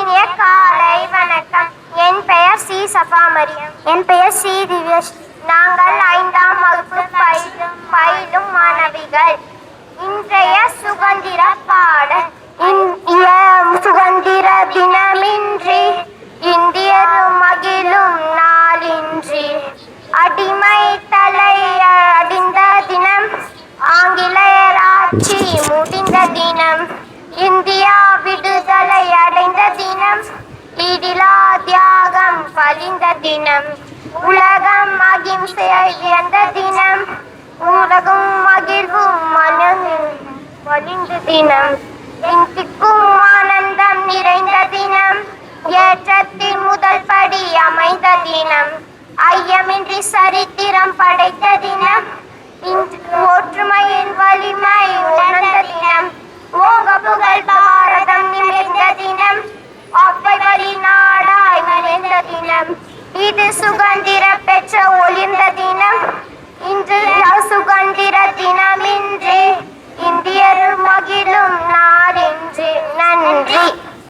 இனிய காலை வணக்கம். என் பெயர் சி சபா மரியம். என் பெயர் சி திவ்யஸ். நாங்கள் 5ஆம் வகுப்பு பயிலும் மாணவிகள். இன்றைய சுதந்திர பாடல். சுதந்திர தினமின்றி இந்தியரும் மகிழும் நாளின்றி அடிமை தலை அடிந்த தினம், ஆங்கிலேயர் ஆட்சி முடிந்த தினம், இந்தியா விடுதலை அடைந்த தினம், இடிலா தியாகம் பலிந்த தினம், உலகம் அகிம்சையை வியந்த தினம், உலகும் மகிழ்வும் மலிந்த தினம், திக்கும் ஆனந்தம் நிறைந்த தினம், ஏற்றத்தின் முதல் படி அமைந்த தினம், ஐயமின்றி சரித்திரம் படைத்த தினம், ஒற்றுமையின் வலிமை உணர்ந்த தினம், ஓங்க புகழ் பாரதம் நிமிர்ந்த தினம், அவ்வை வழி நாடாய் மறைந்த தினம், இது சுதந்திர பெற்ற ஒளிர்ந்த தினம்,